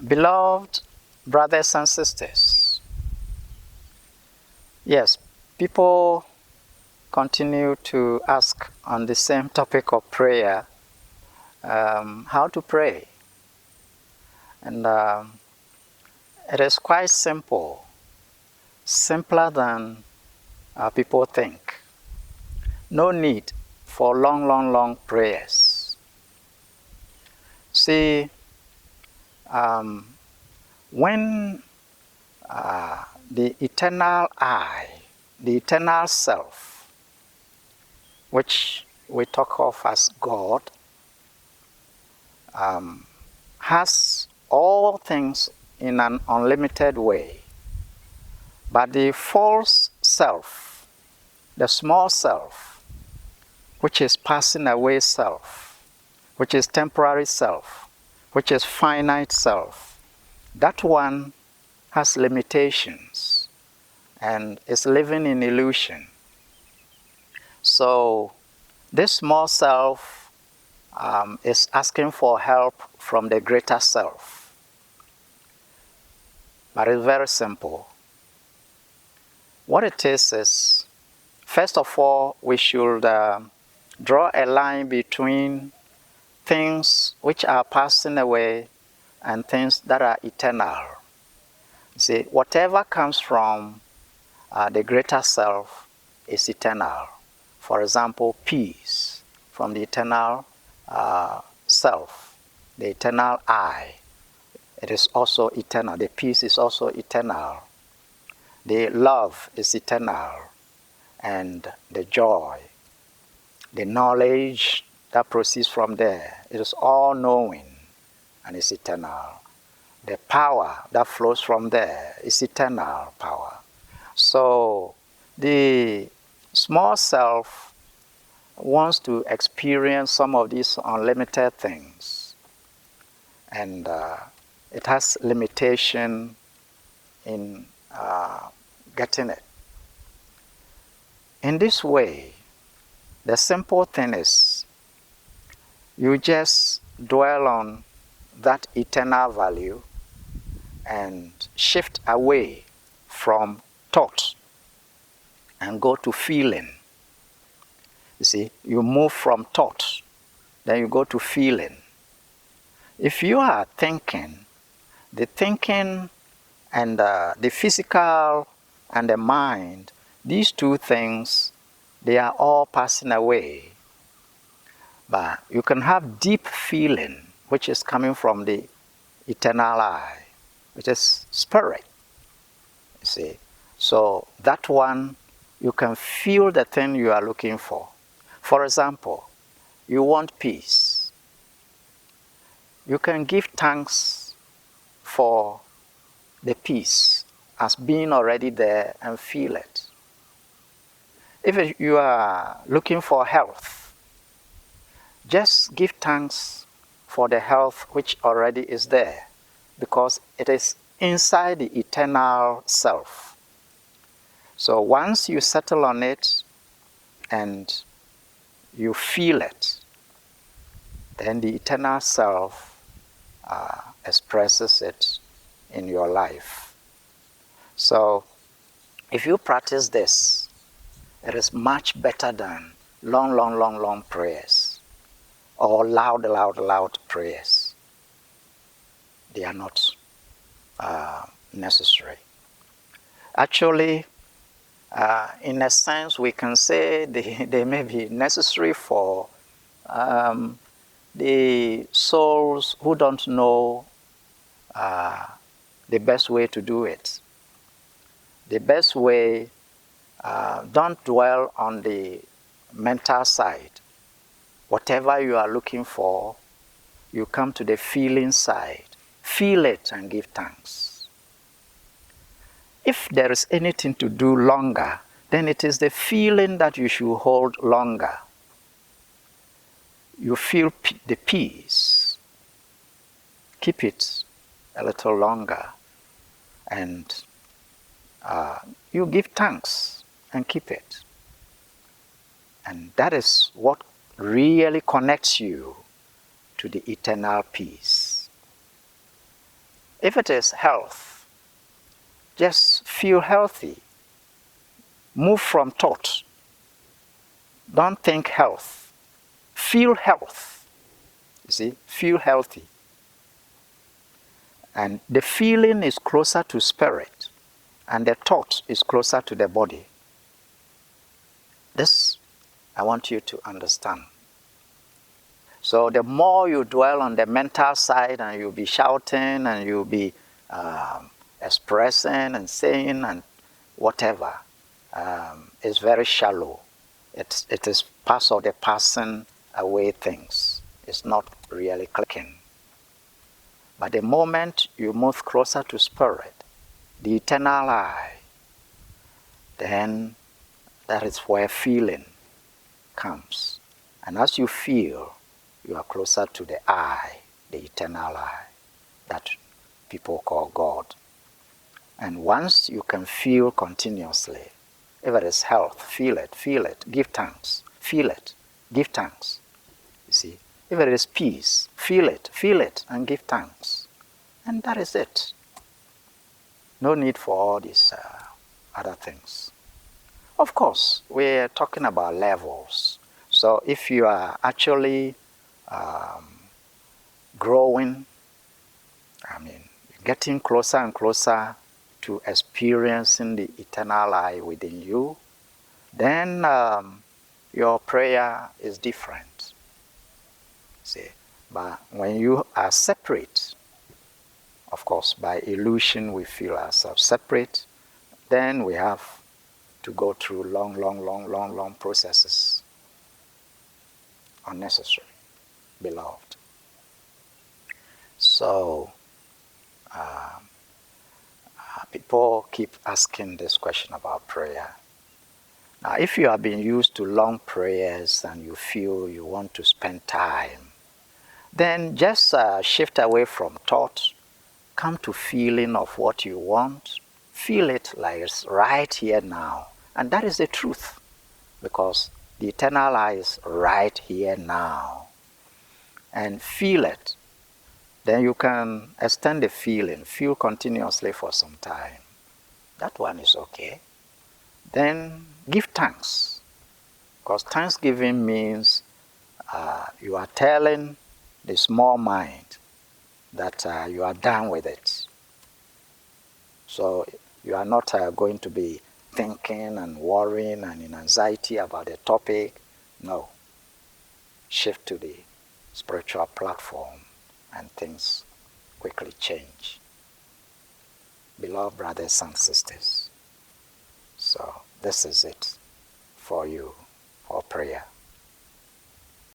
Beloved brothers and sisters, yes, people continue to ask on the same topic of prayer, how to pray. And it is quite simple, simpler than people think. No need for long prayers. See, when the eternal I, the eternal self, which we talk of as God, has all things in an unlimited way. But the false self, the small self, which is passing away self, which is temporary self, which is finite self, that one has limitations and is living in illusion. So this small self is asking for help from the greater self. But it's very simple. What it is, first of all, we should draw a line between things which are passing away and things that are eternal. See, whatever comes from the greater self is eternal. For example, peace from the eternal self, the eternal I. It is also eternal. The peace is also eternal. The love is eternal. And the joy, the knowledge that proceeds from there, it is all knowing and is eternal. The power that flows from there is eternal power. So the small self wants to experience some of these unlimited things, and it has limitation in getting it. In this way, the simple thing is you just dwell on that eternal value and shift away from thought and go to feeling. You see, you move from thought, then you go to feeling. If you are thinking, the thinking and the physical and the mind, these two things, they are all passing away. But you can have deep feeling, which is coming from the eternal I, which is spirit. You see, so that one, you can feel the thing you are looking for. For example, you want peace. You can give thanks for the peace as being already there and feel it. If you are looking for health, just give thanks for the health which already is there, because it is inside the eternal self. So once you settle on it and you feel it, then the eternal self expresses it in your life. So if you practice this, it is much better than long prayers or loud prayers. They are not necessary. Actually, in a sense, we can say they may be necessary for the souls who don't know the best way to do it. The best way, don't dwell on the mental side. Whatever you are looking for, you come to the feeling side. Feel it and give thanks. If there is anything to do longer, then it is the feeling that you should hold longer. You feel the peace. Keep it a little longer. And you give thanks and keep it. And that is what really connects you to the eternal peace. if it is health, just feel healthy. Move from thought. Don't think health. Feel health. You see, feel healthy. And the feeling is closer to spirit, and the thought is closer to the body. This I want you to understand. So the more you dwell on the mental side, and you'll be shouting, and you'll be expressing and saying and whatever, it's very shallow. It is part of the passing away things. It's not really clicking. But the moment you move closer to spirit, the eternal I, then that is where feeling comes. And as you feel, you are closer to the I, the eternal I, that people call God. And once you can feel continuously, if it is health, feel it, give thanks, feel it, give thanks. You see, if it is peace, feel it, and give thanks. And that is it. No need for all these other things. Of course, we're talking about levels. So if you are actually growing, getting closer and closer to experiencing the eternal I within you, then your prayer is different. See, but when you are separate, of course, by illusion we feel ourselves separate, then we have to go through long processes. Unnecessary, beloved. So, people keep asking this question about prayer. Now, if you have been used to long prayers and you feel you want to spend time, then just shift away from thought, come to feeling of what you want, feel it like it's right here now. And that is the truth, because the eternal I is right here now. And feel it. Then you can extend the feeling, feel continuously for some time. That one is okay. Then give thanks, because thanksgiving means you are telling the small mind that you are done with it. So you are not going to be thinking and worrying and in anxiety about the topic. No. Shift to the spiritual platform and things quickly change. Beloved brothers and sisters, so this is it for you for prayer.